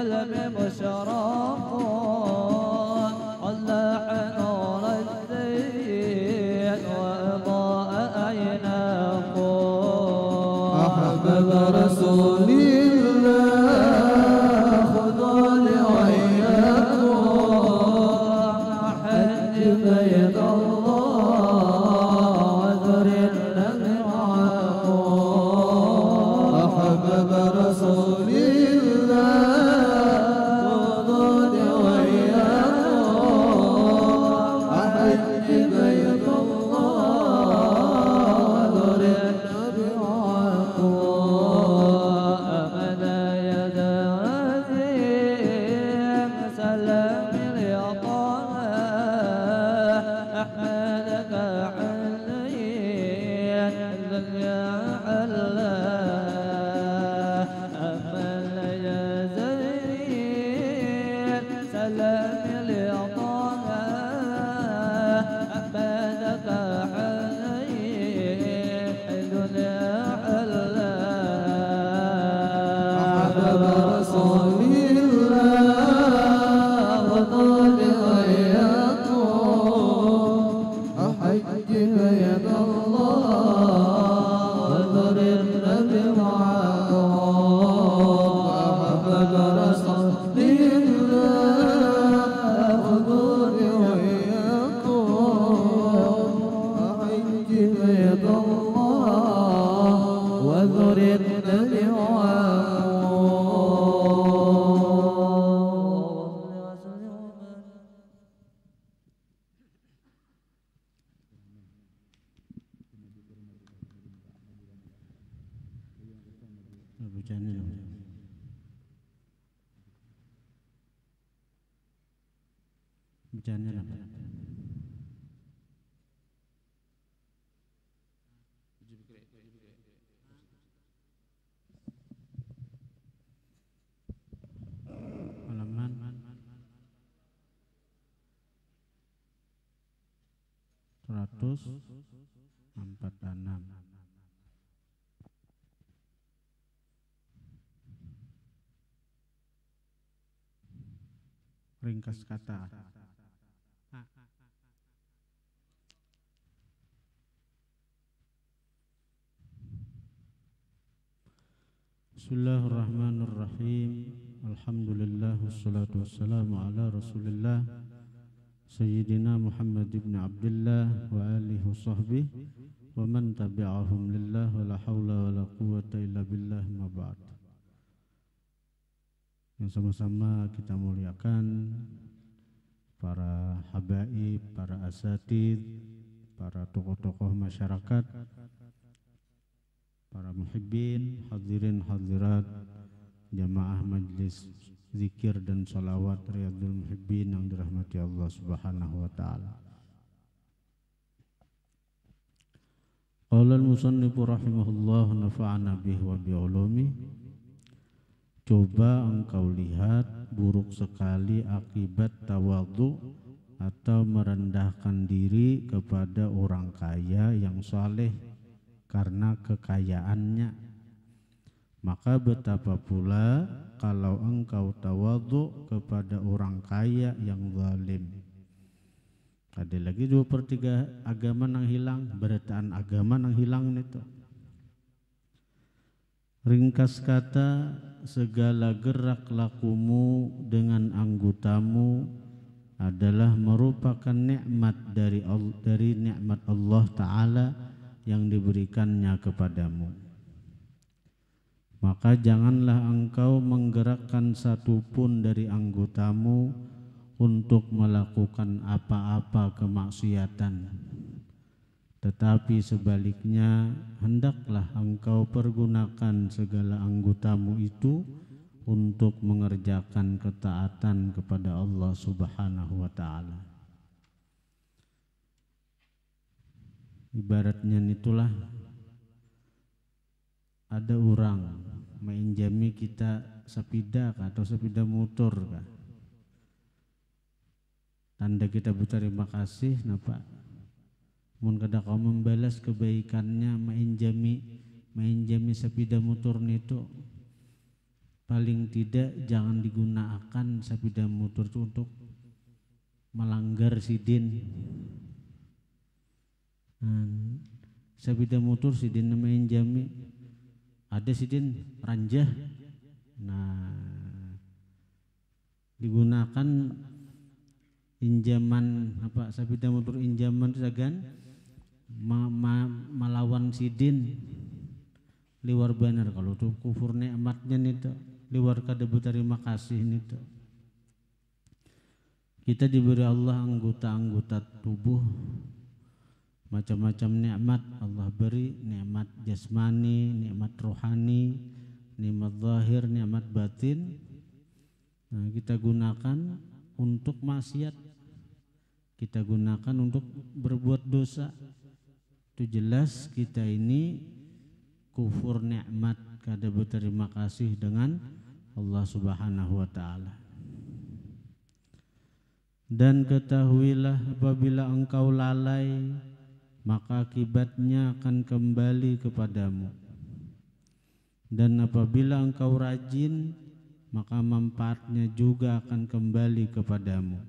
القلب مشرق طلع نور الدين وأضاء عيناه أحبب رسول الله خذوني وإياكم حج بيت الله وذر النبي معكم أحبب رسول الله خذوني وإياكم حج بيت الله وذر النبي معكم أمد يد عزيم سلم اليطاء أحمدك حليا الدنيا حلا أمد يا زين سلم اليطاء أحمدك حليا الدنيا حلا أحبب رسول الله وطال وإياكم أحج بيت الله وذر النبي معكم أحبب رسول الله وطال وإياكم أحج بيت الله وذر النبي Bacaannya apa? Halaman 146. Ringkas kata. Bismillahirrahmanirrahim. Alhamdulillah wassalatu wassalamu ala Rasulillah Sayyidina Muhammad ibn Abdullah wa alihi wa sahbihi wa man tabi'ahum lillah wa la hawla wa la quwwata illa billah ma ba'd. Yang sama-sama kita muliakan para habaib, para asatid, para tokoh-tokoh masyarakat, para muhibbin, hadirin hadirat, jamaah majlis zikir dan salawat Riyadul Muhibbin yang dirahmati Allah Subhanahu wa taala. Qala al-musannifu rahimahullah nafa'ana bihi wa bi ulumi. Coba engkau lihat buruk sekali akibat tawadhu atau merendahkan diri kepada orang kaya yang saleh karena kekayaannya. Maka betapa pula kalau engkau tawadhu kepada orang kaya yang zalim. Ada lagi 2/3 agama yang hilang, berataan agama yang hilang itu. Ringkas kata, segala gerak lakumu dengan anggotamu adalah merupakan nikmat dari nikmat Allah Ta'ala yang diberikannya kepadamu. Maka janganlah engkau menggerakkan satupun dari anggotamu untuk melakukan apa-apa kemaksiatan, tetapi sebaliknya hendaklah engkau pergunakan segala anggotamu itu untuk mengerjakan ketaatan kepada Allah Subhanahu wa taala. Ibaratnya itulah ada orang menjami kita sepeda atau sepeda motor kah? Tanda kita berterima kasih napa? Mun kada kau membalas kebaikannya menjami sepeda motor itu paling tidak jangan digunakan sepeda motor itu untuk melanggar sidin. Sepeda motor sidin main jami, ada sidin ranjah, nah digunakan injaman apa sepeda motor injaman itu sagan melawan sidin liwar benar. Kalau tuh kufur nikmatnya itu liwar kada berterima kasih itu. Kita diberi Allah anggota-anggota tubuh, macam-macam nikmat Allah beri, nikmat jasmani, nikmat rohani, nikmat zahir, nikmat batin. Nah, kita gunakan untuk maksiat, kita gunakan untuk berbuat dosa. Itu jelas kita ini kufur nikmat, kada berterima kasih dengan Allah Subhanahu wa taala. Dan ketahuilah apabila engkau lalai, maka akibatnya akan kembali kepadamu. Dan apabila engkau rajin, maka manfaatnya juga akan kembali kepadamu.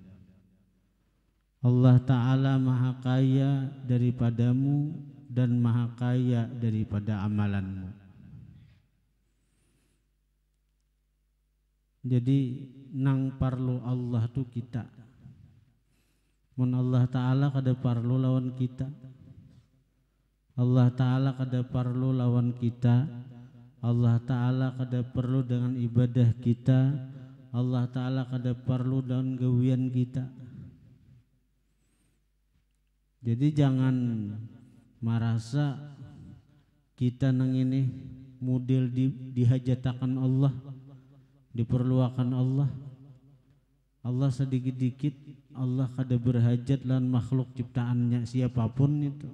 Allah Ta'ala maha kaya daripadamu dan maha kaya daripada amalanmu. Jadi nang parlo Allah tu kita. Mun Allah Ta'ala kada parlo lawan kita, Allah Ta'ala kada perlu lawan kita, Allah Ta'ala kada perlu dengan ibadah kita, Allah Ta'ala kada perlu dengan gawian kita. Jadi jangan merasa kita nang ini model dihajatakan Allah, diperluakan Allah. Allah sedikit-dikit Allah kada berhajat lawan makhluk ciptaannya siapapun itu.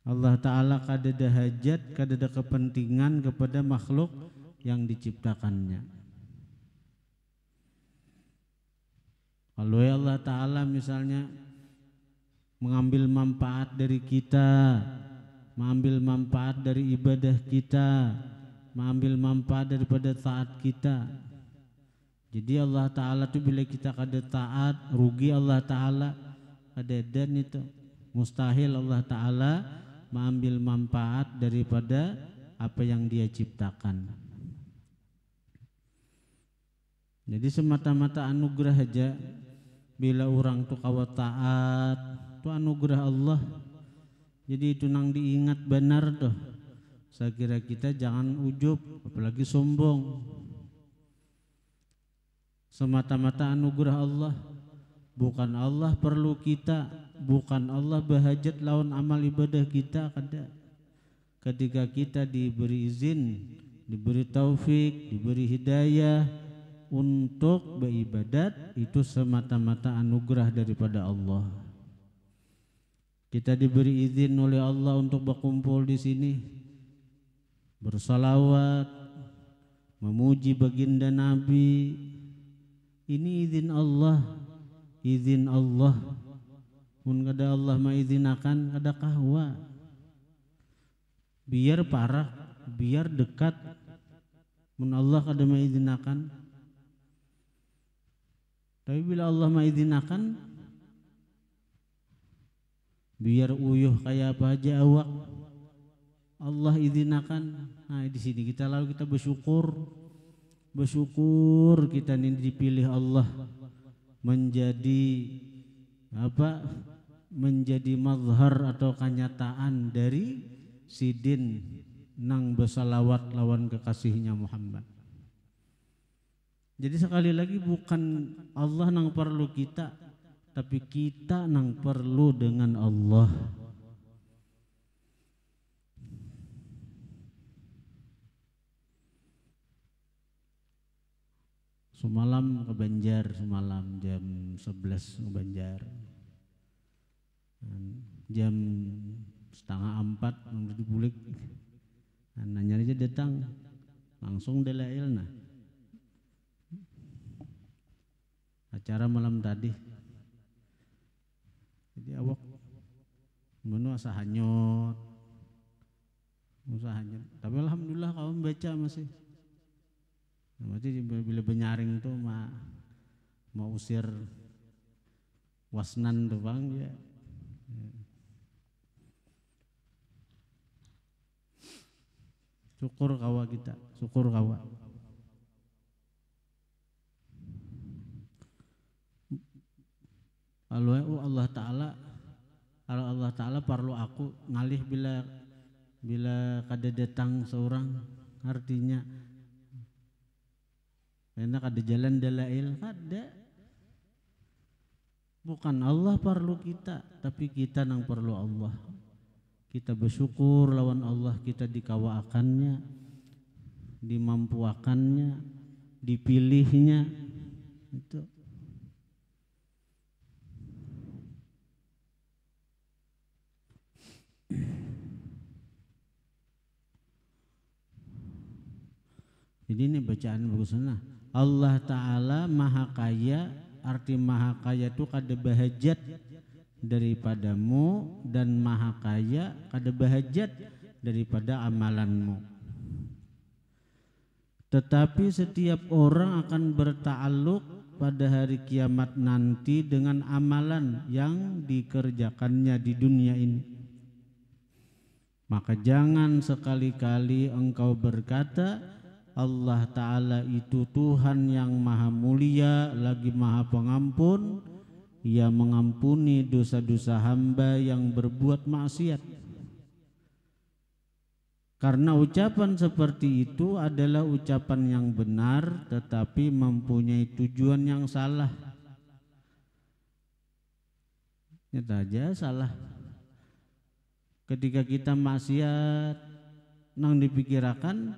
Allah Ta'ala kada ada hajat, kada ada kepentingan kepada makhluk yang diciptakannya. Kalau Allah Ta'ala misalnya mengambil manfaat dari kita, mengambil manfaat dari ibadah kita, mengambil manfaat daripada taat kita. Jadi Allah Ta'ala itu bila kita kada taat, rugi Allah Ta'ala, kada dan itu. Mustahil Allah Ta'ala mengambil manfaat daripada apa yang Dia ciptakan. Jadi semata-mata anugerah aja. Bila orang tu kawat taat, tu anugerah Allah. Jadi itu nang diingat benar tuh. Saya kira kita jangan ujub, apalagi sombong. Semata-mata anugerah Allah. Bukan Allah perlu kita, bukan Allah berhajat lawan amal ibadah kita, kada. Ketika kita diberi izin, diberi taufik, diberi hidayah untuk beribadat, itu semata-mata anugerah daripada Allah. Kita diberi izin oleh Allah untuk berkumpul di sini, bersalawat, memuji baginda Nabi. Ini izin Allah, izin Allah. Mun kada Allah maizinakan kada kahwa. Biar parah, biar dekat. Mun Allah kada maizinakan. Tapi bila Allah maizinakan, biar uyuh kayak apa aja awak, Allah izinakan. Nah di sini kita lalu kita bersyukur. Bersyukur kita ini dipilih Allah menjadi apa? Menjadi mazhar atau kenyataan dari sidin nang bersalawat lawan kekasihnya Muhammad. Jadi sekali lagi bukan Allah nang perlu kita, tapi kita nang perlu dengan Allah. Semalam ke Banjar, semalam jam 11 ke Banjar. Jam 3:30 udah dibulik. Nanya aja datang, langsung delail nah. Acara malam tadi. Jadi awak menu usahanya. Tapi alhamdulillah kawan baca masih. Berarti bila benyaring tuh mau usir wasnan tuh bang ya. Syukur kawa kita, syukur kawa. Kalau Allah Ta'ala perlu aku ngalih bila kada datang seorang, artinya enak ada jalan dalail kada. Bukan Allah perlu kita, tapi kita nang perlu Allah. Kita bersyukur lawan Allah, kita dikawaakannya, dimampuakannya, dipilihnya. Itu. Jadi ini bacaan bagusnya. Allah Ta'ala maha kaya, arti maha kaya itu kada bahajat daripadamu, dan maha kaya kada bahajat daripada amalanmu. Tetapi setiap orang akan berta'alluq pada hari kiamat nanti dengan amalan yang dikerjakannya di dunia ini. Maka jangan sekali-kali engkau berkata Allah Ta'ala itu Tuhan yang maha mulia lagi maha pengampun, Ia mengampuni dosa-dosa hamba yang berbuat maksiat. Karena ucapan seperti itu adalah ucapan yang benar tetapi mempunyai tujuan yang salah. Nyata aja salah. Ketika kita maksiat nang dipikirakan,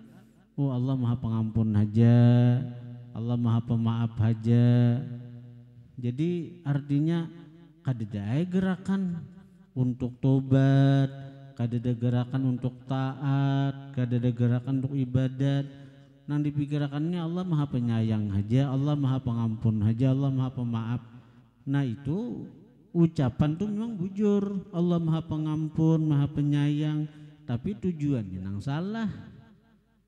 oh Allah maha pengampun aja, Allah maha pemaaf aja. Jadi artinya kadada gerakan untuk tobat, kadada gerakan untuk taat, kadada gerakan untuk ibadat. Nang dipikirkannya Allah maha penyayang aja, Allah maha pengampun aja, Allah maha pemaaf. Nah itu ucapan tuh memang bujur, Allah maha pengampun, maha penyayang, tapi tujuannya nang salah.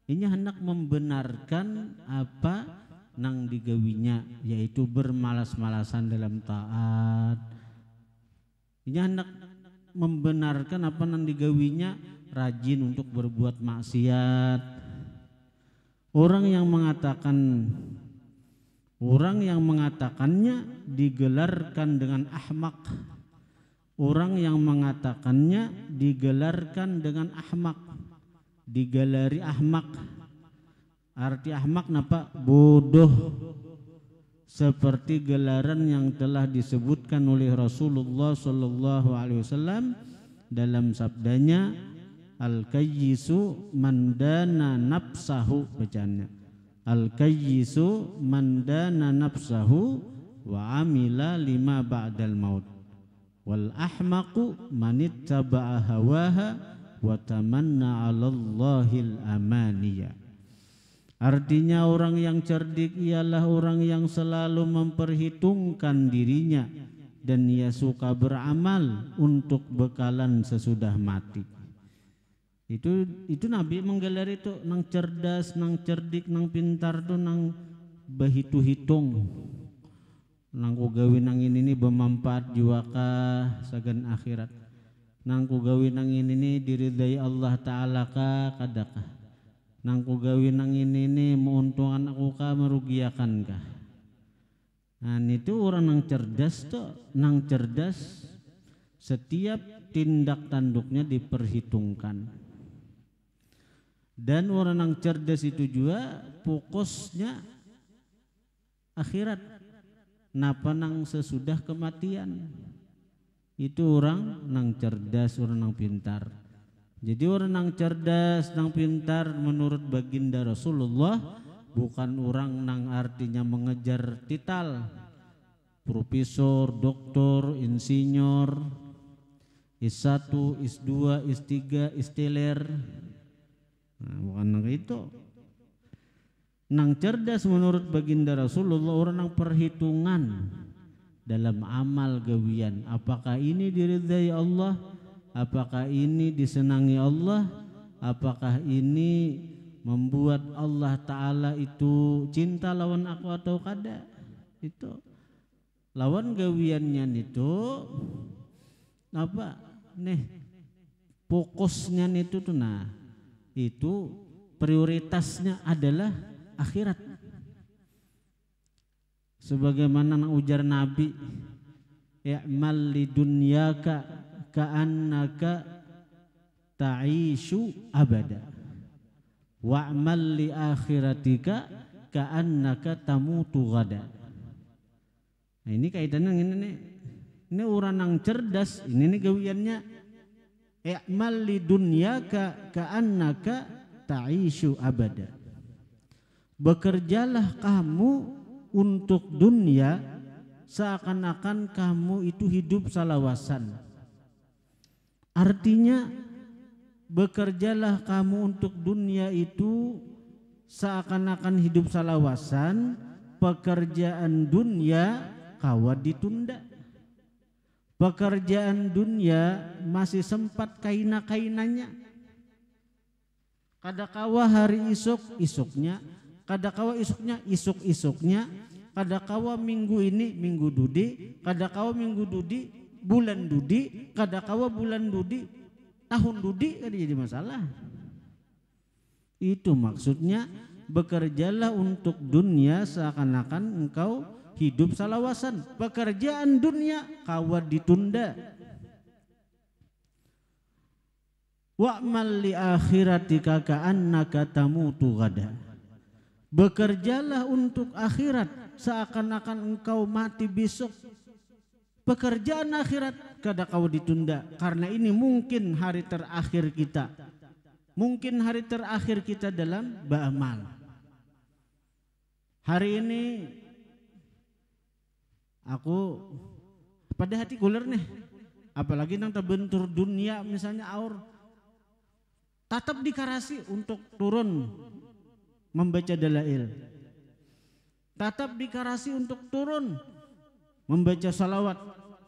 Ini hendak membenarkan apa nang digawinya, yaitu bermalas-malasan dalam taat. Ini hendak membenarkan apa nang digawinya, rajin untuk berbuat maksiat. Orang yang mengatakannya digelarkan dengan ahmak. Orang yang mengatakannya digelarkan dengan ahmak, digelari ahmak. Arti ahmak napa? Bodoh. Seperti gelaran yang telah disebutkan oleh Rasulullah sallallahu alaihi wasallam dalam sabdanya, al-kayyisu mandana nafsahu, bacaannya al-kayyisu mandana nafsahu wa amila lima ba'dal maut, wal ahmaqu manittaba'a hawaha wa tamanna 'alallahil amaniya. Artinya orang yang cerdik ialah orang yang selalu memperhitungkan dirinya dan ia suka beramal untuk bekalan sesudah mati. Itu Nabi menggelar itu nang cerdas, nang cerdik, nang pintar tuh nang behitu-hitung. Nang ku gawe nang ini bermanfaat jiwaka sagan akhirat. Nang ku gawe nang ini diridai Allah Ta'ala ka kadakah. Nang ku gawin nang ini menguntungkan aku kah, merugiakan kah? Nah itu orang nang cerdas tuh, nang cerdas setiap tindak tanduknya diperhitungkan. Dan orang nang cerdas itu juga fokusnya akhirat, napa nang sesudah kematian. Itu orang nang cerdas, orang nang pintar. Jadi orang nang cerdas, nang pintar menurut baginda Rasulullah bukan orang nang artinya mengejar titel, profesor, doktor, insinyur, S1, S2, S3, S-teler. Nah, bukan nang itu. Nang cerdas menurut baginda Rasulullah orang nang perhitungan dalam amal gawian. Apakah ini diridai Allah? Apakah ini disenangi Allah? Apakah ini membuat Allah Ta'ala itu cinta lawan aku atau kada. Itu lawan gawiannya itu apa nih fokusnya itu tuh, nah itu prioritasnya adalah akhirat. Sebagaimana ujar Nabi, i'mal li dunyaka ka'annaka ta'ishu abada wa'mal li akhiratika ka'annaka tamutu gada. Nah ini kaitannya ini nih. Ini orang yang cerdas, ini nih gawiannya. I'mal li dunyaka ka'annaka ta'ishu abada. Bekerjalah kamu untuk dunia seakan-akan kamu itu hidup salawasan. Artinya bekerjalah kamu untuk dunia itu seakan-akan hidup salawasan. Pekerjaan dunia kawat ditunda. Pekerjaan dunia masih sempat kaina-kainanya. Kadakawa hari isuk-isuknya, kadakawa isuknya isuk-isuknya, kadakawa minggu ini minggu dudi, kadakawa minggu dudi bulan dudi, kadakawa bulan dudi tahun dudi, kan jadi masalah. Itu maksudnya bekerjalah untuk dunia seakan-akan engkau hidup salawasan. Pekerjaan dunia kawat ditunda. Wa'mal li akhiratika ka'annaka tamutu gada. Bekerjalah untuk akhirat seakan-akan engkau mati besok. Pekerjaan akhirat kada kau ditunda karena ini mungkin hari terakhir kita. Mungkin hari terakhir kita dalam beramal. Hari ini aku pada hati kuler nih, apalagi nang terbentur dunia misalnya aur tetap dikarasi untuk turun membaca dalail, tetap dikarasi untuk turun membaca salawat,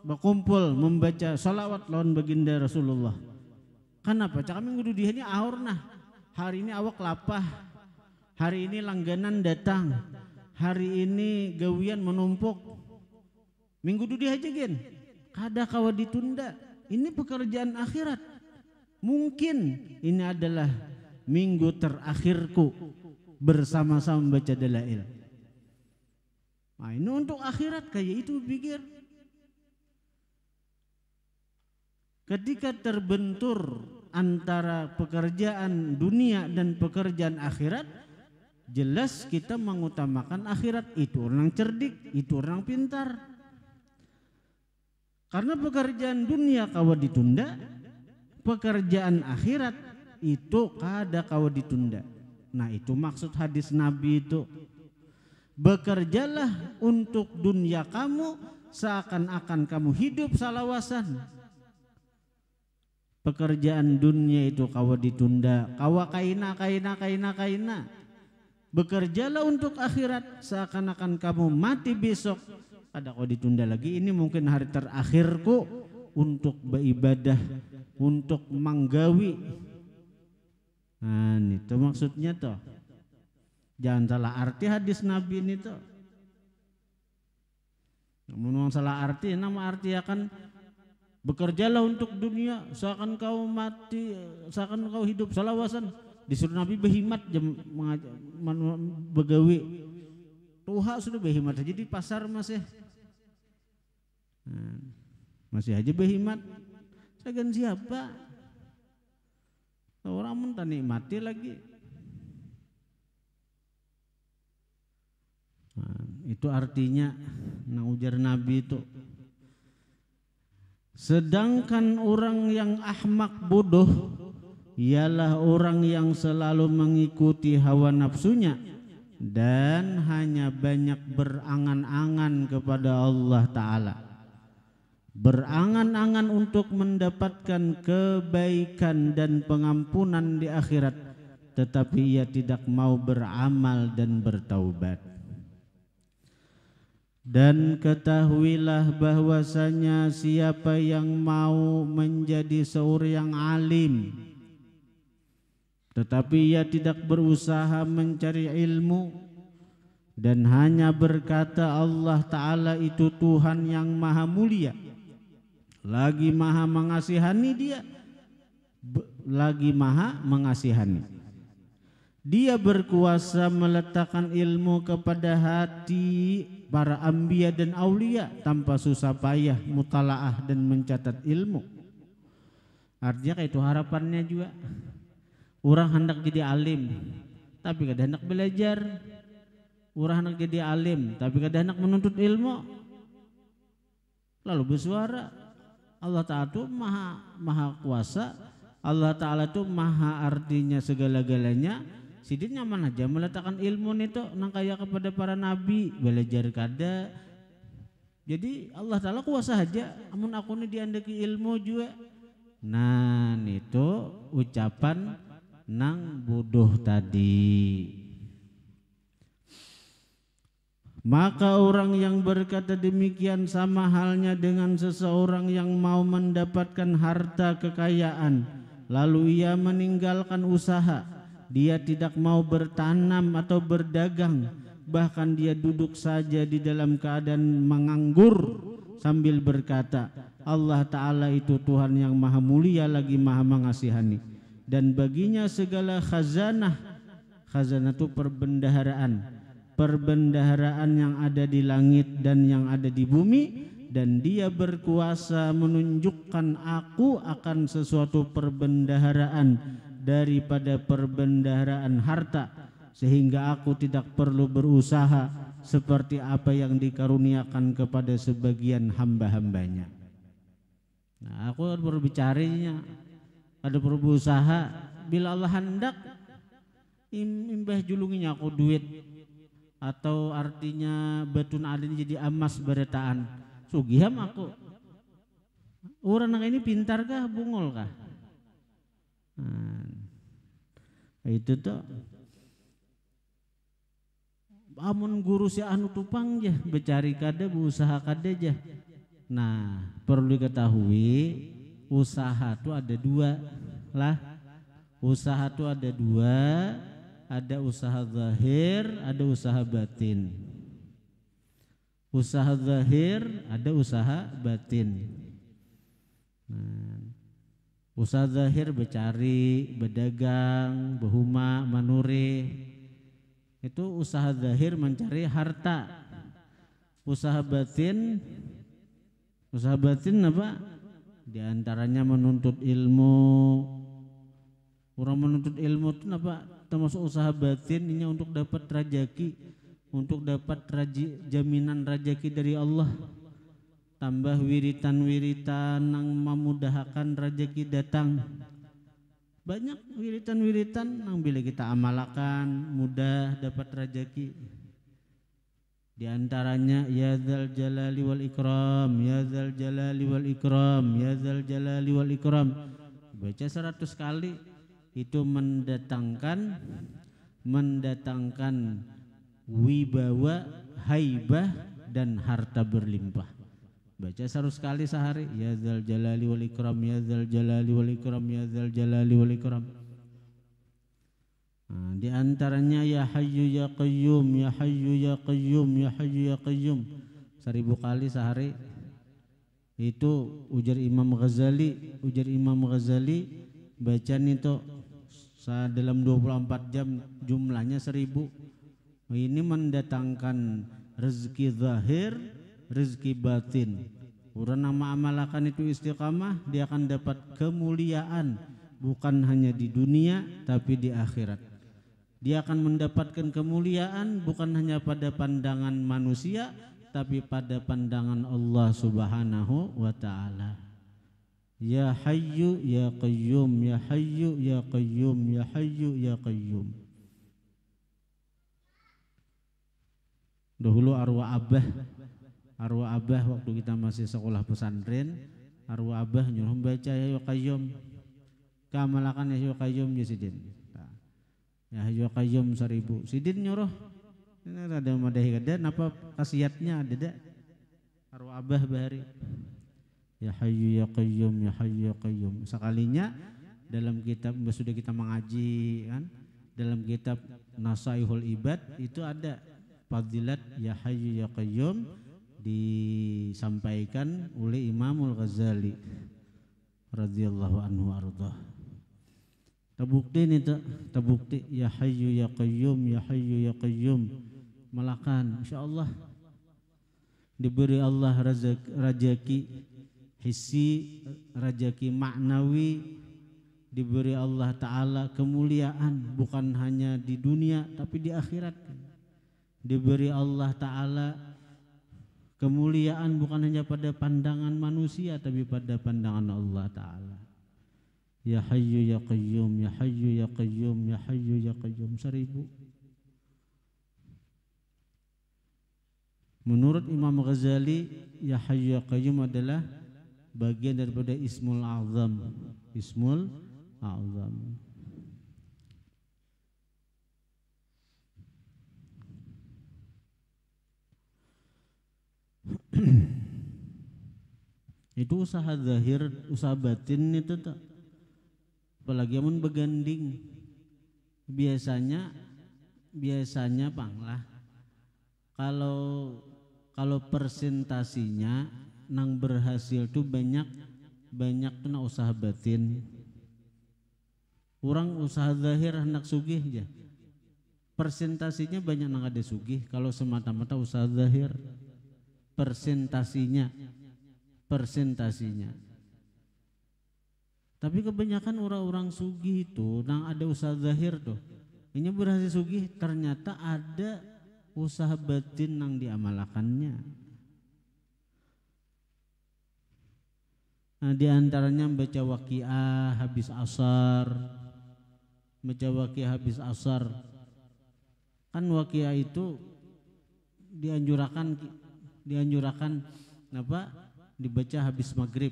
berkumpul membaca salawat lawan baginda Rasulullah. Kenapa? Cak minggu dudihannya aur nah, hari ini awak lapah, hari ini langganan datang, hari ini gawian menumpuk. Minggu dudi aja gen, kada kawa ditunda. Ini pekerjaan akhirat. Mungkin ini adalah minggu terakhirku bersama-sama membaca dalail. Nah ini untuk akhirat kayak itu pikir. Ketika terbentur antara pekerjaan dunia dan pekerjaan akhirat, jelas kita mengutamakan akhirat. Itu orang cerdik, itu orang pintar. Karena pekerjaan dunia kawa ditunda, pekerjaan akhirat itu kada kawa ditunda. Nah itu maksud hadis Nabi itu. Bekerjalah untuk dunia kamu seakan-akan kamu hidup salawasan. Pekerjaan dunia itu kawa ditunda, kawa kaina. Bekerjalah untuk akhirat seakan-akan kamu mati besok. Ada kau ditunda lagi, ini mungkin hari terakhirku untuk beribadah, untuk manggawi. Nah itu maksudnya toh. Jangan salah arti hadis Nabi ini toh. Namun salah arti, nama arti akan bekerjalah untuk dunia seakan kau mati, seakan kau hidup salawasan. Disuruh Nabi berhimat begawi. Tuha sudah berhimat aja di pasar masih. Nah, masih aja berhimat. Segan siapa? Orang mun tak nikmati lagi. Nah, itu artinya nah ujar Nabi itu. Sedangkan orang yang ahmak bodoh ialah orang yang selalu mengikuti hawa nafsunya dan hanya banyak berangan-angan kepada Allah Ta'ala. Berangan-angan untuk mendapatkan kebaikan dan pengampunan di akhirat, tetapi ia tidak mau beramal dan bertaubat. Dan ketahuilah bahwasanya siapa yang mau menjadi seorang alim, tetapi ia tidak berusaha mencari ilmu dan hanya berkata Allah Ta'ala itu Tuhan yang maha mulia, lagi maha mengasihani, dia lagi maha mengasihani. Dia berkuasa meletakkan ilmu kepada hati para anbiya dan aulia tanpa susah payah mutalaah dan mencatat ilmu. Artinya kayak itu harapannya juga. Orang hendak jadi alim tapi kada hendak belajar. Orang hendak jadi alim tapi kada hendak menuntut ilmu. Lalu bersuara Allah Ta'ala itu maha kuasa. Allah Ta'ala itu maha artinya segala-galanya. Sidin nyaman aja meletakkan ilmu itu nang kaya kepada para nabi, belajar kada. Jadi Allah Ta'ala kuasa aja, amun aku ini diandeki ilmu juga. Nah itu ucapan nang bodoh tadi. Maka orang yang berkata demikian sama halnya dengan seseorang yang mau mendapatkan harta kekayaan, lalu ia meninggalkan usaha. Dia tidak mau bertanam atau berdagang, bahkan dia duduk saja di dalam keadaan menganggur sambil berkata, Allah Ta'ala itu Tuhan yang maha mulia lagi maha mengasihani. Dan baginya segala khazanah, khazanah itu perbendaharaan yang ada di langit dan yang ada di bumi, dan dia berkuasa menunjukkan aku akan sesuatu perbendaharaan daripada perbendaharaan harta, sehingga aku tidak perlu berusaha seperti apa yang dikaruniakan kepada sebagian hamba-hambanya. Nah, aku perlu bicarinya, ada perlu berusaha. Bila Allah hendak imbah julunginya aku duit, atau artinya batun adin jadi emas beretaan, sugiham aku. Orang ini pintar kah, bungol kah? Itu tuh amun guru si anu tupang jah, becari kada, berusaha kada jah. Nah perlu diketahui usaha tuh ada dua lah. Usaha tuh ada dua, ada usaha zahir, ada usaha batin. Usaha zahir, ada usaha batin. Usaha zahir becari, berdagang, behuma, manure. Itu usaha zahir mencari harta. Usaha batin apa? Di antaranya menuntut ilmu. Orang menuntut ilmu itu apa? Termasuk usaha batin ini untuk dapat rajaki, untuk dapat jaminan rajaki dari Allah. Tambah wiritan-wiritan yang memudahkan rezeki datang. Banyak wiritan-wiritan yang bila kita amalkan mudah dapat rezeki. Di antaranya ya dzal jalali wal ikram, ya dzal jalali wal ikram, ya dzal jalali wal ikram. Baca 100 kali itu mendatangkan wibawa, haibah dan harta berlimpah. Baca 100 kali sehari, ya dzal jalali wal ikram, ya dzal jalali wal ikram, ya dzal jalali wal ikram. Nah, di antaranya ya hayyu ya qayyum, ya hayyu ya qayyum, ya hayyu ya qayyum. 1000 kali sehari. Itu ujar Imam Ghazali, bacaan itu dalam 24 jam jumlahnya 1000. Ini mendatangkan rezeki zahir, rezeki batin. Orang nama amalakan itu istiqamah, dia akan dapat kemuliaan bukan hanya di dunia tapi di akhirat. Dia akan mendapatkan kemuliaan bukan hanya pada pandangan manusia tapi pada pandangan Allah Subhanahu wa taala. Ya hayyu ya qayyum, ya hayyu ya qayyum, ya hayyu ya qayyum. Dahulu arwah abah waktu kita masih sekolah pesantren, arwah abah nyuruh baca ya hayyu qayyum. Kamalakan ya hayyu qayyum ya sidin. Ya hayyu qayyum 1000. Sidin nyuruh. Ini ada madahi kada napa khasiatnya ada arwah abah bahari. Ya hayyu ya qayyum, ya hayyu ya qayyum. Sekalinya dalam kitab sudah kita mengaji kan, dalam kitab Nasaihul Ibad itu ada fadilat ya Hayyu ya Qayyum disampaikan oleh Imamul Ghazali radhiyallahu anhu ardah. Terbukti nih terbukti ya Hayyu ya Qayyum ya Hayyu ya Qayyum malakan insyaallah diberi Allah rezeki hissi, rezeki maknawi, diberi Allah Ta'ala kemuliaan bukan hanya di dunia tapi di akhirat, diberi Allah Ta'ala kemuliaan bukan hanya pada pandangan manusia tapi pada pandangan Allah Ta'ala. Ya Hayyu ya Qayyum ya Hayyu ya Qayyum ya Hayyu ya Qayyum 1000. Menurut Imam Ghazali ya Hayyu ya Qayyum adalah bagian daripada Ismul A'zam. Ismul A'zam. Itu usaha zahir, usaha batin itu tak. Apalagi amun beganding. Biasanya panglah. Kalau persentasinya nang berhasil tuh banyak kena usaha batin. Orang usaha zahir hendak sugih aja. Persentasinya banyak nang ada sugih kalau semata-mata usaha zahir. Persentasinya. Tapi kebanyakan orang-orang sugih itu nang ada usaha zahir tuh. Ini berhasil sugih ternyata ada usaha batin nang diamalakannya. Nah, di antaranya baca waqiah habis asar. Baca waqiah habis asar. Kan waqiah itu dianjurkan apa? Dibaca habis maghrib,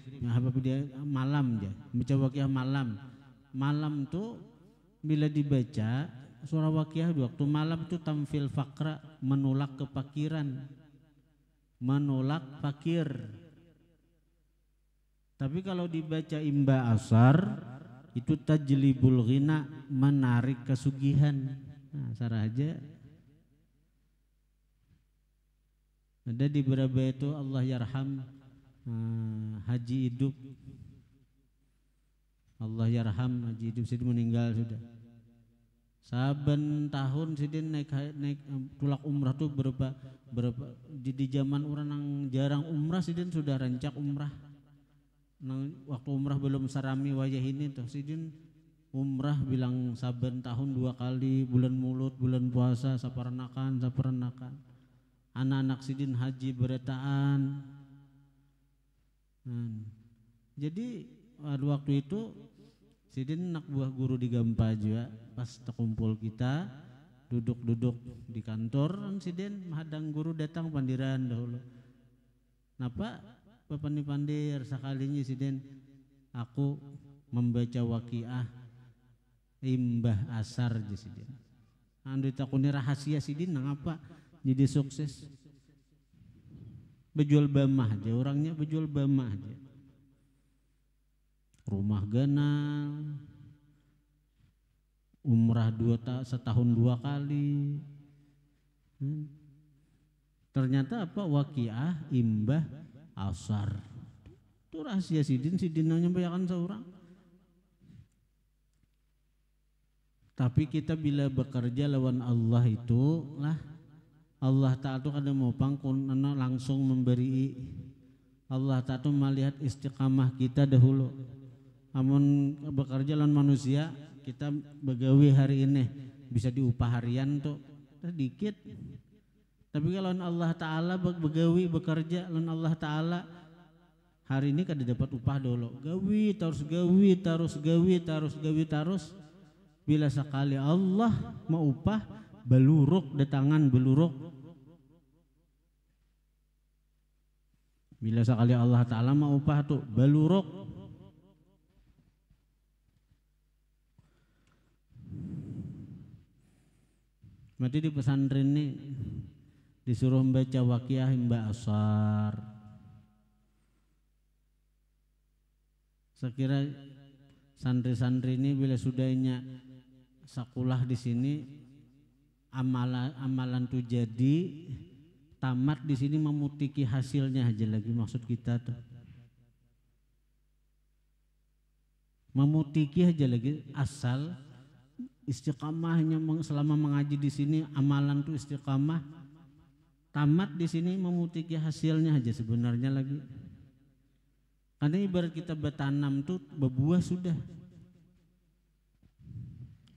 dia malam aja. Baca waqiah malam. Malam tuh bila dibaca surah waqiah di waktu malam tuh tamfil faqra, menolak kefakiran. Menolak fakir. Tapi kalau dibaca imba asar itu tajlibul ghina, menarik kesugihan. Nah, sarah aja. Ada di beberapa itu Allah yarham Haji Hidup. Allah yarham Haji Hidup sidin meninggal sudah. Saben tahun sidin naik tulak umrah tuh berapa di zaman orang yang jarang umrah sidin sudah rancak umrah. Nang waktu umrah belum sarami wajah ini tuh sidin umrah bilang saben tahun 2 kali, bulan mulut, bulan puasa, saparanakan. Anak-anak sidin haji beretaan. Jadi waktu itu sidin anak buah guru di Gampa juga pas terkumpul kita duduk di kantor sidin mahadang guru datang pandiran dahulu. Napa pandir sekalinya sidin aku membaca waqiah imbah asar je sidin. Andu takuni rahasia sidin nang apa jadi sukses. Bejual bamah aja orangnya, bejual bamah aja. Rumah ganal, umrah setahun 2 kali. Ternyata apa waqiah imbah asar. Itu rahasia sidin menyampaikan seorang. Tapi kita bila bekerja lawan Allah itu lah Allah Ta'ala itu kadang mau pangkun langsung memberi. Allah Ta'ala itu melihat istiqamah kita dahulu. Amun bekerja lawan manusia kita begawi hari ini bisa diupah harian tuh sedikit. Tapi kalau Allah Ta'ala begawi bekerja lawan Allah Ta'ala hari ini kada dapat upah dulu. Gawi terus. Bila sekali Allah mau upah beluruk di tangan beluruk. Bila sekali Allah Ta'ala mau upah tuh beluruk. Mati di pesantren ini disuruh membaca waqiah imba asar. Sekira santri-santri ini bila sudahnya sekolah di sini amalan tuh jadi tamat di sini memutiki hasilnya aja lagi maksud kita tuh. Memutiki aja lagi asal istiqamahnya selama mengaji di sini amalan tuh istiqamah, tamat di sini memutiki hasilnya aja sebenarnya lagi. Karena ibarat kita bertanam tuh berbuah sudah.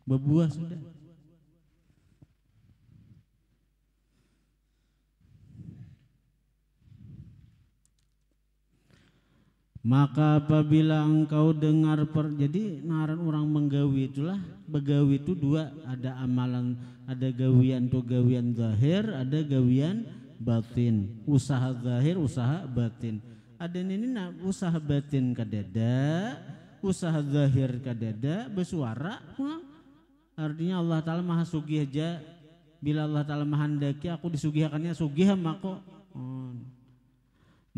Berbuah sudah. Maka apabila engkau dengar jadi naran orang menggawi itulah, begawi itu dua, ada amalan, ada gawian tuh gawian zahir, ada gawian batin, usaha zahir, usaha batin. Ada ini usaha batin kadada, usaha zahir kadada, bersuara. Artinya Allah Ta'ala maha sugih aja. Bila Allah Ta'ala menghendaki aku disugihakannya sugih maka.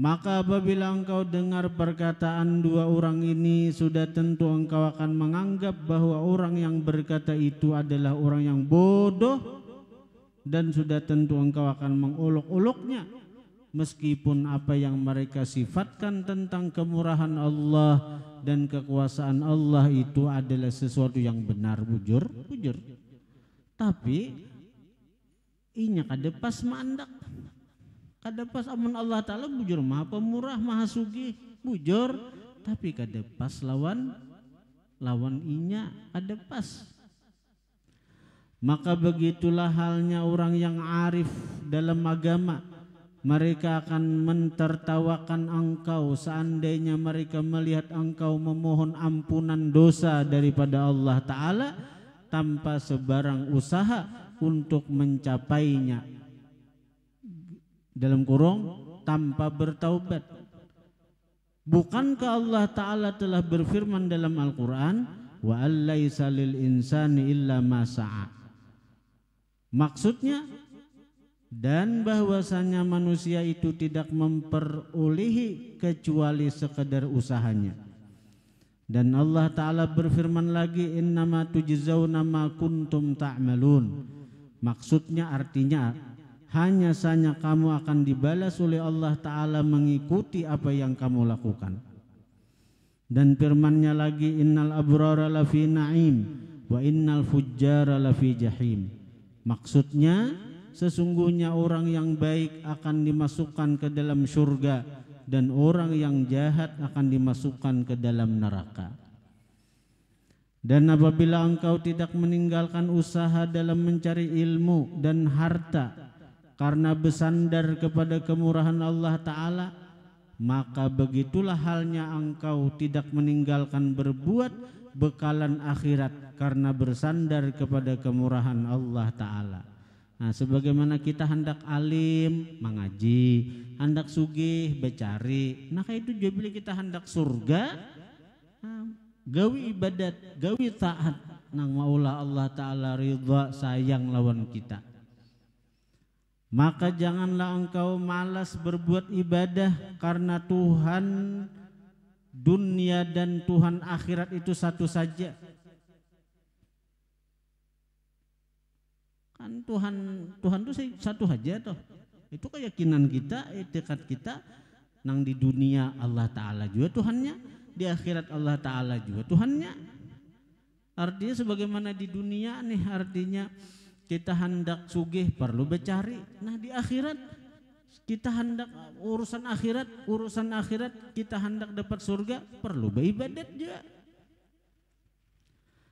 Maka apabila engkau dengar perkataan dua orang ini, sudah tentu engkau akan menganggap bahwa orang yang berkata itu adalah orang yang bodoh, dan sudah tentu engkau akan mengolok-oloknya. Meskipun apa yang mereka sifatkan tentang kemurahan Allah dan kekuasaan Allah itu adalah sesuatu yang benar, bujur. Tapi inya kada pas mandak, kada pas amun Allah Ta'ala bujur maha pemurah, maha sugih, bujur. Tapi kada pas lawan inya kada pas. Maka begitulah halnya orang yang arif dalam agama. Mereka akan mentertawakan engkau seandainya mereka melihat engkau memohon ampunan dosa daripada Allah Ta'ala tanpa sebarang usaha untuk mencapainya, dalam kurung tanpa bertaubat. Bukankah Allah Ta'ala telah berfirman dalam Al-Quran, wa allaisa lil insani illa ma sa'a. Maksudnya, dan bahwasanya manusia itu tidak memperolehi kecuali sekedar usahanya. Dan Allah Ta'ala berfirman lagi, innama tujzauna ma kuntum ta'malun. Maksudnya artinya hanya saja kamu akan dibalas oleh Allah Ta'ala mengikuti apa yang kamu lakukan. Dan firman-Nya lagi, innal abrara lafi na'im wa innal fujjara lafi jahim. Maksudnya sesungguhnya orang yang baik akan dimasukkan ke dalam surga dan orang yang jahat akan dimasukkan ke dalam neraka. Dan apabila engkau tidak meninggalkan usaha dalam mencari ilmu dan harta karena bersandar kepada kemurahan Allah Ta'ala, maka begitulah halnya engkau tidak meninggalkan berbuat bekalan akhirat karena bersandar kepada kemurahan Allah Ta'ala. Nah, sebagaimana kita hendak alim mengaji, hendak sugih becari, nah kayak itu juga bila kita hendak surga, gawi ibadat, gawi taat, nang maulah Allah Ta'ala ridha sayang lawan kita. Maka janganlah engkau malas berbuat ibadah, karena Tuhan dunia dan Tuhan akhirat itu satu saja. Kan Tuhan itu satu saja toh. Itu keyakinan kita, etikat kita. Nang di dunia Allah Ta'ala juga Tuhannya, di akhirat Allah Ta'ala juga Tuhannya. Artinya sebagaimana di dunia nih, artinya kita hendak sugih perlu becari. Nah di akhirat kita hendak urusan akhirat kita hendak dapat surga perlu beribadat juga.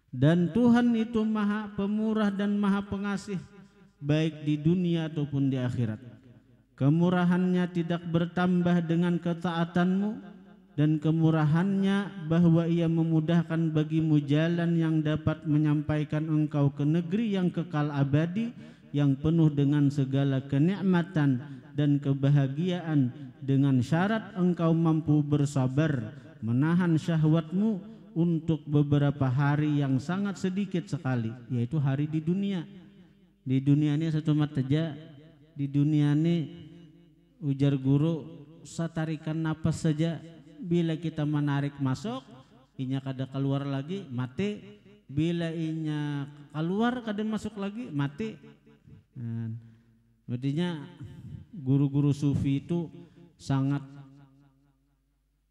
Dan Tuhan itu maha pemurah dan maha pengasih, baik di dunia ataupun di akhirat. Kemurahannya tidak bertambah dengan ketaatanmu, dan kemurahannya bahwa ia memudahkan bagimu jalan yang dapat menyampaikan engkau ke negeri yang kekal abadi, yang penuh dengan segala kenikmatan dan kebahagiaan, dengan syarat engkau mampu bersabar menahan syahwatmu untuk beberapa hari yang sangat sedikit sekali, yaitu hari di dunia. Di dunia ini satu mata saja, di dunia ini ujar guru satarikan napas saja. Bila kita menarik masuk, inya kada keluar lagi mati, bila inya keluar kada masuk lagi mati. Berartinya guru-guru sufi itu sangat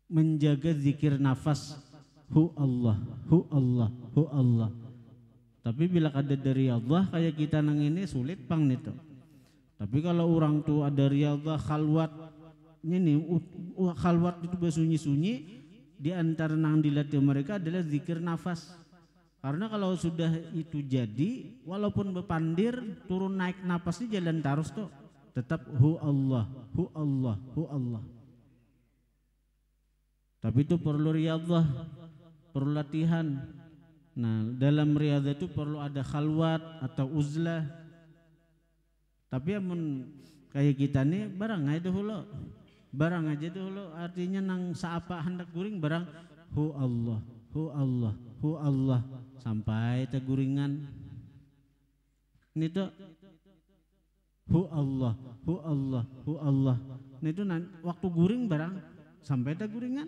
menjaga zikir nafas, hu Allah, hu Allah, hu Allah. Tapi bila kada dari Allah kayak kita nang ini sulit pang itu. Tapi kalau orang tuh ada riyadhah khalwat, ini khalwat itu bersunyi-sunyi, di antara nang dilatih mereka adalah zikir nafas. Karena kalau sudah itu jadi, walaupun bepandir turun naik napasnya jalan terus tuh, tetap hu Allah, hu Allah, hu Allah. Tapi itu perlu riyadhah, perlu latihan. Nah, dalam riyadhah itu perlu ada khalwat atau uzlah. Tapi amun kayak kita nih barang aja dulu. Barang aja dulu, artinya nang saapa hendak guring barang hu Allah, hu Allah, hu Allah sampai teguringan. Ini tuh hu Allah, hu Allah, hu Allah. Ini tuh waktu guring barang sampai teguringan.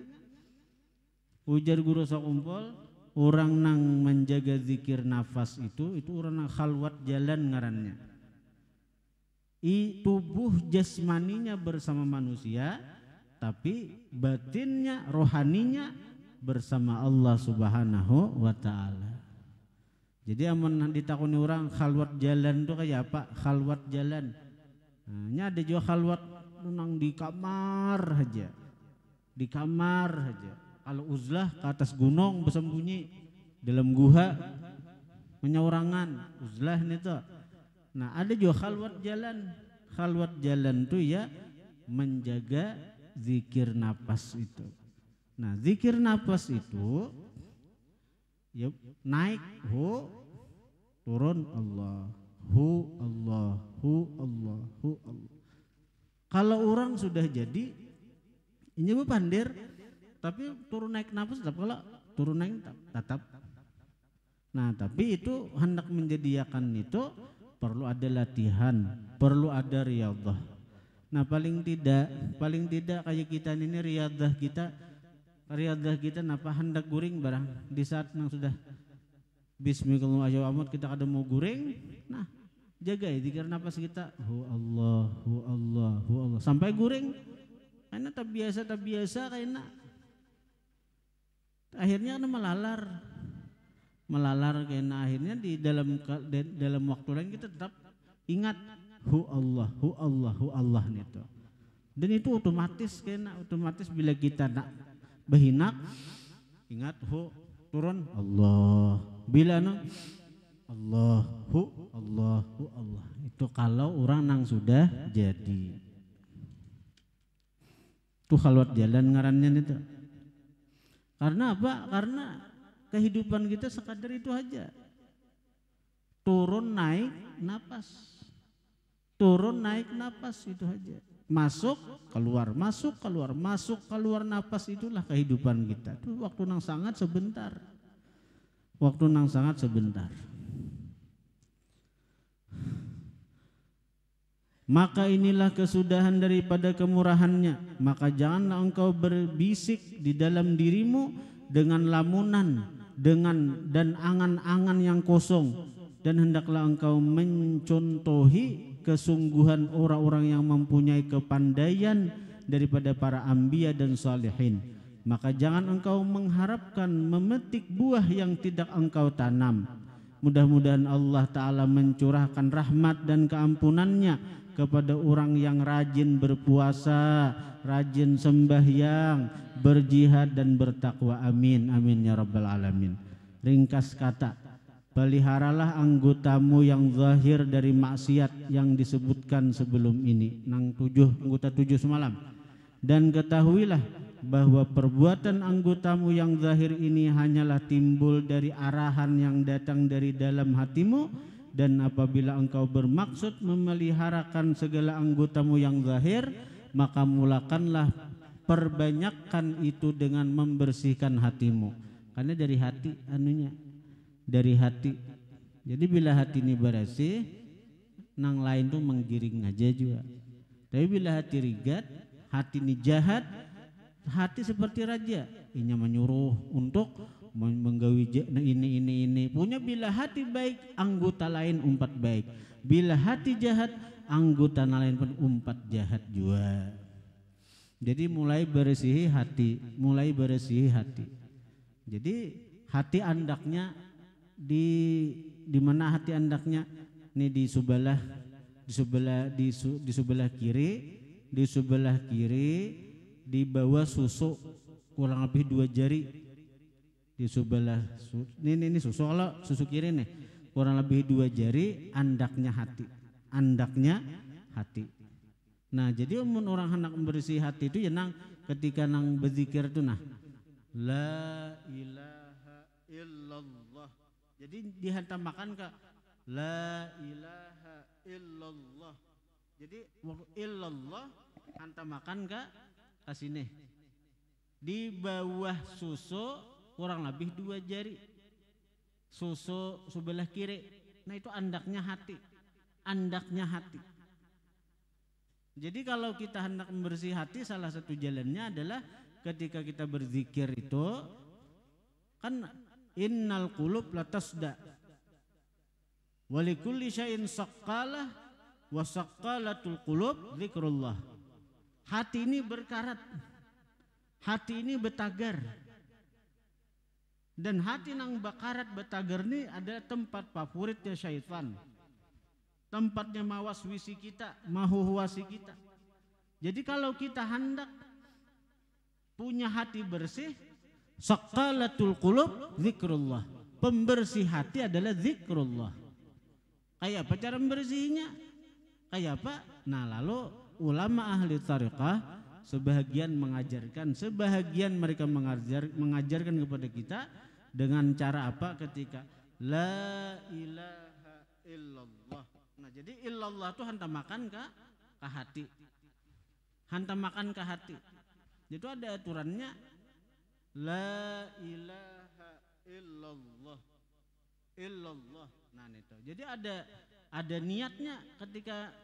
Ujar guru sakumpul, orang nang menjaga zikir nafas itu orang nang khalwat jalan ngarannya. Tubuh jasmaninya bersama manusia, tapi batinnya, rohaninya bersama Allah Subhanahu wa Ta'ala. Jadi amun ditakuni orang khalwat jalan itu kayak apa? Khalwat jalan. Nah, ada juga khalwat nang di kamar aja, di kamar aja. Kalau uzlah ke atas gunung bersembunyi dalam guha menyaurangan, uzlah ini tuh. Nah, ada juga khalwat jalan. Khalwat jalan tuh ya menjaga zikir nafas itu. Nah, zikir nafas itu ya naik hu, turun Allah, hu Allah, hu Allah, hu Allah. Kalau orang sudah jadi ini pandir, tapi turun naik nafas tetap, kalau turun naik tetap. Nah, tapi itu hendak menjadikan itu perlu ada latihan, perlu ada riyadhah. Nah, paling tidak kayak kita ini riyadhah kita napa hendak guring barang di saat yang sudah bismillahirrahmanirrahim kita kada mau guring. Nah, jaga ya zikir nafas kita, hu Allah, hu Allah, hu Allah sampai guring. Karena tak biasa karena akhirnya kan melalar karena akhirnya di dalam waktu lain kita tetap ingat hu Allah, hu Allah, hu Allah itu. Dan itu otomatis bila kita nak berhinak ingat hu, turun Allah, bila Allah, hu Allah, hu Allah. Itu kalau orang nang sudah jadi. Itu khalwat jalan ngarannya itu. Karena apa? Karena kehidupan kita sekadar itu aja. Turun naik napas. Turun naik napas itu aja. Masuk keluar, masuk keluar, masuk keluar napas, itulah kehidupan kita. Itu waktu nang sangat sebentar. Waktu nang sangat sebentar. Maka inilah kesudahan daripada kemurahannya. Maka janganlah engkau berbisik di dalam dirimu dengan lamunan, dan angan-angan yang kosong, dan hendaklah engkau mencontohi kesungguhan orang-orang yang mempunyai kepandaian daripada para anbiya dan salihin. Maka jangan engkau mengharapkan memetik buah yang tidak engkau tanam. Mudah-mudahan Allah Ta'ala mencurahkan rahmat dan keampunannya kepada orang yang rajin berpuasa, rajin sembahyang, berjihad dan bertakwa. Amin, amin ya rabbal alamin. Ringkas kata, peliharalah anggotamu yang zahir dari maksiat yang disebutkan sebelum ini. Anggota 7 semalam. Dan ketahuilah bahwa perbuatan anggotamu yang zahir ini hanyalah timbul dari arahan yang datang dari dalam hatimu. Dan apabila engkau bermaksud memeliharakan segala anggotamu yang zahir, maka mulakanlah perbanyakkan itu dengan membersihkan hatimu. Karena dari hati dari hati. Jadi bila hati ini bersih, nang lain tuh menggiring aja juga. Tapi bila hati rigat, hati ini jahat, hati seperti raja. inya menyuruh untuk menggawi ini punya. Bila hati baik anggota lain umpat baik, bila hati jahat anggota lain pun umpat jahat juga. Jadi mulai bersihi hati, mulai bersihi hati. Jadi hati andaknya di mana hati andaknya? Ini di sebelah kiri, di bawah susuk kurang lebih 2 jari. Di sebelah ini susuk, kalau susuk kiri nih kurang lebih 2 jari andaknya hati. Nah, jadi orang hendak membersih hati itu ya nang ketika nang berzikir itu nah la ilaha illallah. Jadi dihantarkan ke la ilaha illallah. Jadi illallah hantarkan ke sini. Di bawah susu kurang lebih 2 jari. Susu sebelah kiri. Nah, itu andaknya hati. Jadi kalau kita hendak membersih hati, salah satu jalannya adalah ketika kita berzikir itu kan innal qulub latasda wa likulli syai'in saqqalah wa saqqalatul qulub zikrullah. Hati ini berkarat, hati ini betagar, dan hati nang bakarat betagar ini adalah tempat favoritnya syaitan, tempatnya mawaswisi kita, mahuhuasi kita. Jadi kalau kita hendak punya hati bersih, saqqalatul qulub zikrullah. Pembersih hati adalah zikrullah. Kayak apa cara membersihnya? Kayak apa? Nah, lalu ulama ahli tariqah sebahagian mereka mengajarkan kepada kita dengan cara apa? Ketika la ilaha illallah. Nah, jadi illallah itu hantamakan ke hati. Hantamakan ke hati. Itu ada aturannya la ilaha illallah. Illallah. Nah, itu. Jadi ada niatnya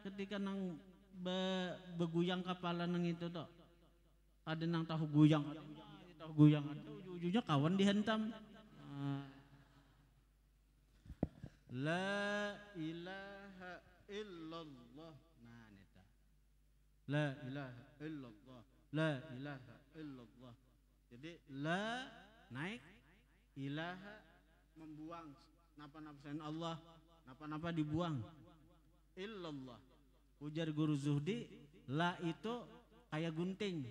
ketika nang beguyang kepala nang itu toh. Ada nang tahu guyang, ujung-ujungnya kawan dihentam. La ilaha illallah. Nah, neta. La ilaha illallah. La ilaha illallah. Jadi la naik, ilaha membuang napa-napa selain Allah, napa-napa dibuang. Illallah. Ujar Guru Zuhdi, la itu kayak gunting.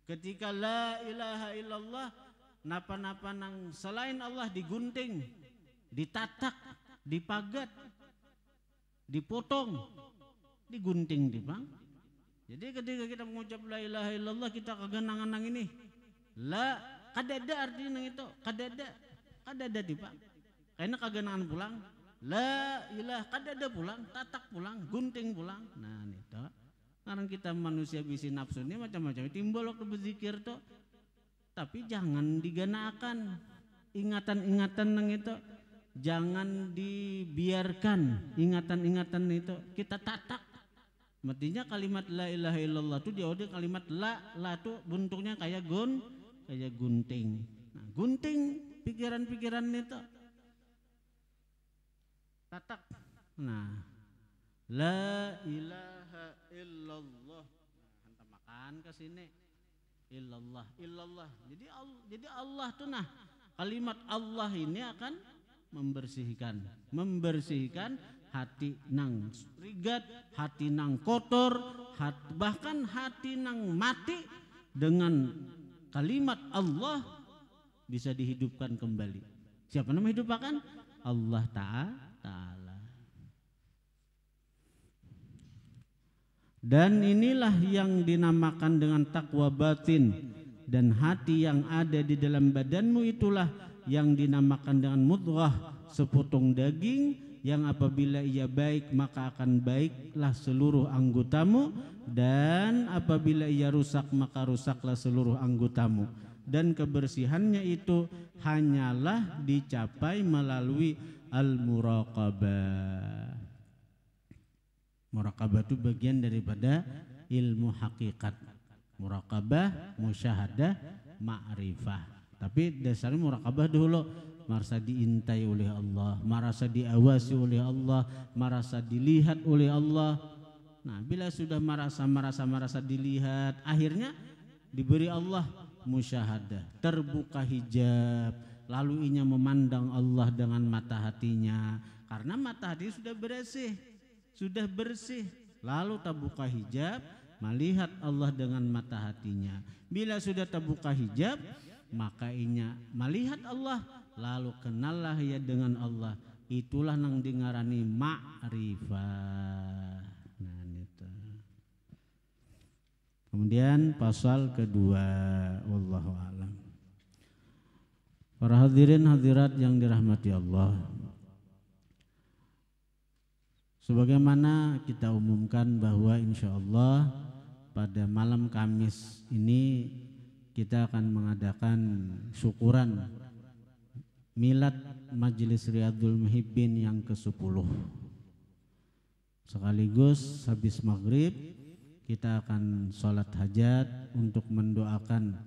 Ketika la ilaha illallah, napa-napa nang selain Allah digunting, ditatak, dipagat, dipotong, digunting, dibang. Jadi ketika kita mengucap la ilaha illallah, kita kegenangan ini. La kadada artinya itu, kadada dibang. Karena kegenangan pulang, la ilah kadada pulang, tatak pulang, gunting pulang. Nah, itu. Sekarang kita manusia bisi nafsu ini macam-macam timbul waktu berzikir tuh. Tapi jangan diganakan ingatan-ingatan nang itu. Jangan dibiarkan ingatan-ingatan itu kita tatak. Mestinya kalimat la ilaha illallah itu dia kalimat la itu bentuknya kayak gunting. Nah, gunting pikiran-pikiran itu. Tatak. Nah, la ilaha illallah. Nah, hantam makan ke sini. Illallah. Jadi Allah tuh nah, kalimat Allah ini akan membersihkan hati nang rigat, hati nang kotor, bahkan hati nang mati dengan kalimat Allah bisa dihidupkan kembali. Siapa nama hidupkan? Allah Ta'ala. Dan inilah yang dinamakan dengan takwa batin, dan hati yang ada di dalam badanmu itulah yang dinamakan dengan mudghah, sepotong daging yang apabila ia baik maka akan baiklah seluruh anggotamu, dan apabila ia rusak maka rusaklah seluruh anggotamu. Dan kebersihannya itu hanyalah dicapai melalui al-muraqabah. Muraqabah itu bagian daripada ilmu hakikat. Muraqabah, musyahadah, ma'rifah. Tapi dasarnya muraqabah dulu, merasa diintai oleh Allah, merasa diawasi oleh Allah, merasa dilihat oleh Allah. Nah, bila sudah merasa dilihat, akhirnya diberi Allah musyahadah, terbuka hijab, lalu inya memandang Allah dengan mata hatinya, karena mata hati sudah bersih, lalu terbuka hijab, melihat Allah dengan mata hatinya. Bila sudah terbuka hijab, maka inya melihat Allah, lalu kenallah ia dengan Allah. Itulah nang dengarani ma'rifah. Nah, itu. Kemudian pasal kedua, wallahu a'lam. Para hadirin hadirat yang dirahmati Allah, sebagaimana kita umumkan bahwa insya Allah pada malam Kamis ini kita akan mengadakan syukuran milad Majelis Riyadhul Muhibbin yang ke-10. Sekaligus habis maghrib kita akan sholat hajat untuk mendoakan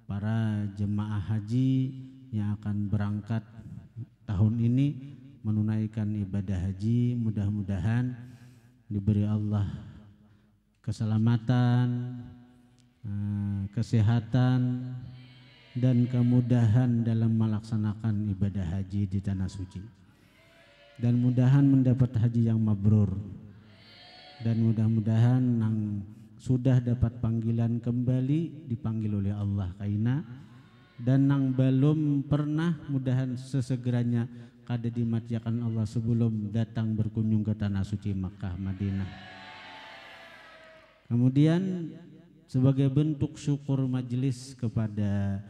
para jemaah haji yang akan berangkat tahun ini menunaikan ibadah haji. Mudah-mudahan diberi Allah keselamatan, kesehatan, dan kemudahan dalam melaksanakan ibadah haji di tanah suci, dan mudahan mendapat haji yang mabrur, dan mudah-mudahan yang sudah dapat panggilan kembali dipanggil oleh Allah kaina, dan yang belum pernah mudahan sesegeranya kada dimatiakan Allah sebelum datang berkunjung ke tanah suci Makkah Madinah. Kemudian sebagai bentuk syukur majelis kepada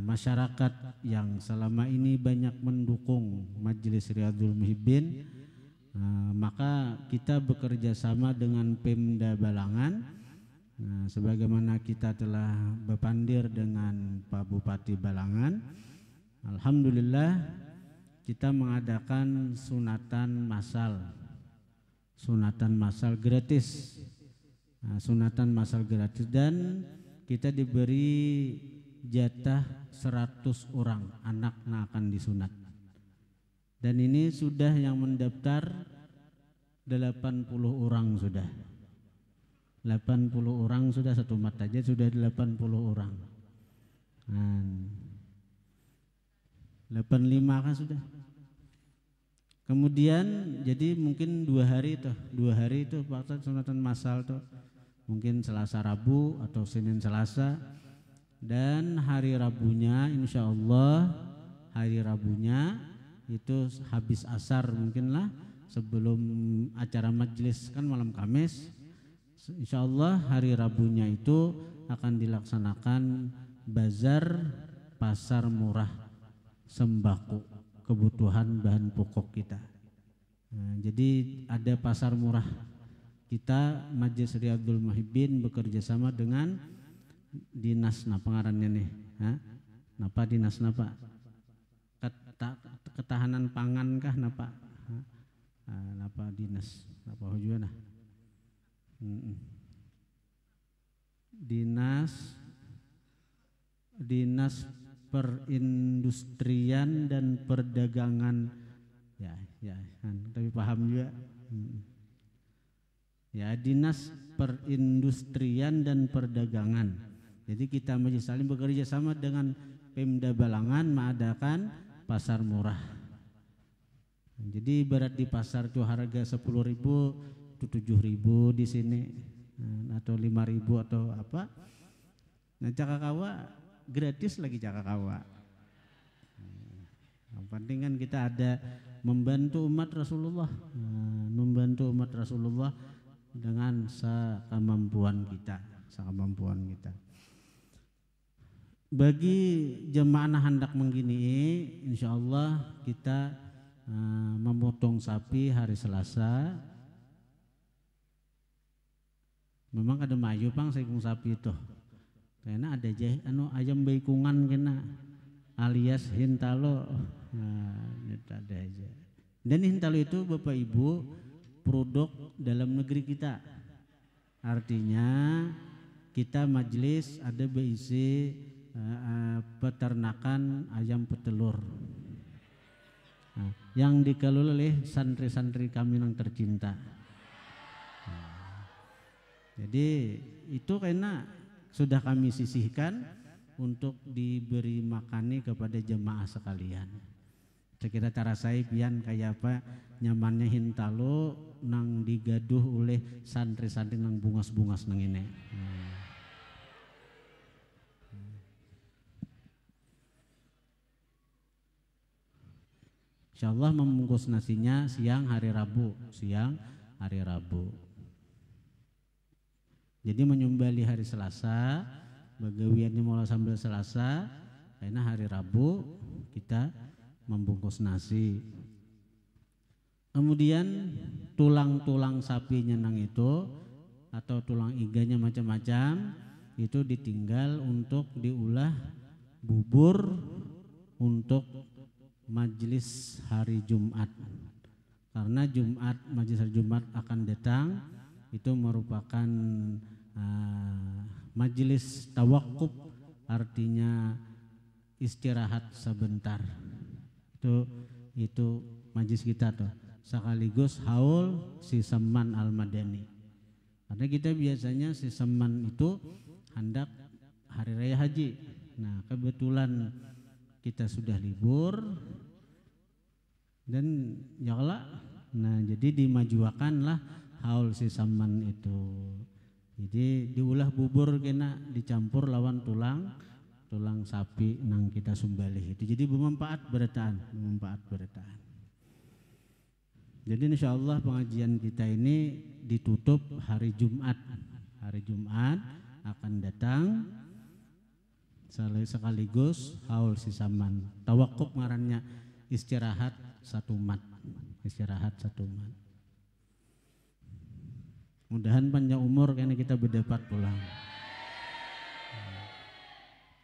masyarakat yang selama ini banyak mendukung Majelis Riyadhul Muhibbin, maka kita bekerja sama dengan Pemda Balangan. Sebagaimana kita telah berpandir dengan Pak Bupati Balangan, alhamdulillah kita mengadakan sunatan massal gratis. Sunatan massal gratis, dan kita diberi jatah 100 orang anak yang akan disunat. Dan ini sudah yang mendaftar 80 orang sudah. 80 orang sudah, satu mat aja sudah 80 orang. 85 kan sudah. Kemudian jadi mungkin 2 hari itu waktu sunatan massal tuh. Mungkin Selasa Rabu atau Senin Selasa, dan hari Rabunya insya Allah itu habis asar mungkinlah sebelum acara majelis kan malam Kamis. Insya Allah hari Rabunya itu akan dilaksanakan bazar pasar murah sembako kebutuhan bahan pokok kita. Jadi ada pasar murah. Kita Majelis Riyadhul Muhibbin bekerja sama dengan dinas pengarannya nih. Napa dinas napa? Ketahanan pangan kah napa? Napa dinas? Napa hujuana? Dinas Perindustrian dan Perdagangan, tapi paham juga. Ya, Dinas Perindustrian dan Perdagangan. Jadi kita Majelis Salim bekerja sama dengan Pemda Balangan mengadakan pasar murah. Jadi ibarat di pasar itu harga 10.000 itu 7.000 di sini, atau 5.000 atau apa. Nah, cakakawa gratis lagi cakakawa. Yang penting kan kita ada membantu umat Rasulullah, dengan sekemampuan kita. Bagi jemaah hendak menggini, insya Allah kita memotong sapi hari Selasa. Memang ada mayu pang sekung sapi itu. Karena ada ayam baikungan kena alias hintalo. Itu ada aja. Dan hintalo itu Bapak Ibu produk dalam negeri kita. Artinya kita majelis ada BIC peternakan ayam petelur. Nah, yang dikelola oleh santri-santri kami yang tercinta. Jadi itu karena sudah kami sisihkan untuk diberi makani kepada jemaah sekalian. Sekira cara saya pian kayak apa nyamannya hintalo nang digaduh oleh santri-santri nang bungas-bungas nang ini. Insyaallah membungkus nasinya siang hari Rabu. Jadi menyumbali hari Selasa, bagawiannya mulai sambil Selasa, karena hari Rabu kita membungkus nasi. Kemudian tulang-tulang sapinya nang itu atau tulang iganya macam-macam itu ditinggal untuk diulah bubur untuk majelis hari Jumat. Karena majelis hari Jumat akan datang, itu merupakan majelis tawakuf, artinya istirahat sebentar. Itu majelis kita tuh, sekaligus haul si Seman Al-Madani. Karena kita biasanya si Seman itu hendak hari raya haji. Nah, kebetulan kita sudah libur dan yalah, nah jadi dimajuakanlah haul si Saman itu. Jadi diulah bubur kena dicampur lawan tulang sapi nang kita sumbalih itu. Jadi bermanfaat berataan. Jadi insyaallah pengajian kita ini ditutup hari Jumat. Hari Jumat akan datang sekaligus haul si Saman. Tawakuf ngarannya istirahat satu mat. Mudahan panjang umur karena kita berdapat pulang.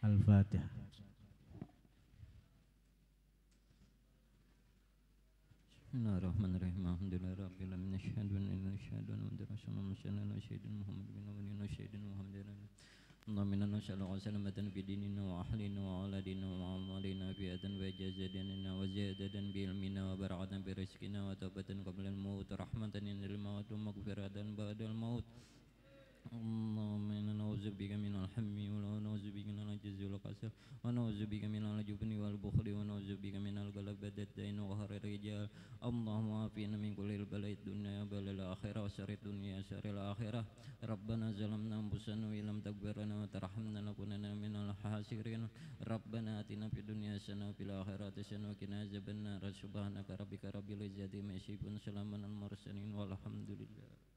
Al-Fatihah. Bismillahirrahmanirrahim. Alhamdulillahirabbil alamin. Asyhadu an la ilaha illallah wa asyhadu anna sayyidina Muhammad bin Abdullah wa sayyidina Muhammadan. Allahumma inna nas'aluka salamatan fi dinina wa ahlina wa auladina wa amalina fi adan wa jazadina wa ziyadatan bi ilmina wa barakatan bi rizqina wa taubatan qabla al-maut rahmatan indal maut wa maghfiratan ba'dal maut. Allahumma inna na'udzubika minal hammi wa na'udzubika minal ajzi wal kasal wa na'udzubika minal jubni wal bukhli wa na'udzubika minal ghalabati ad-dain wa gharar rijal. Allahumma afina min kulli bala'id dunya balal akhirah wa syarrid dunya syarril akhirah. Rabbana zalamna anfusana wa illam taghfir lana wa tarhamna lakunanna minal khasirin. Rabbana atina fid dunya hasanah wa fil akhirati hasanah wa qina adzabannar. Subhanaka rabbika rabbil izzati amma yasifun salamun al mursalin walhamdulillah.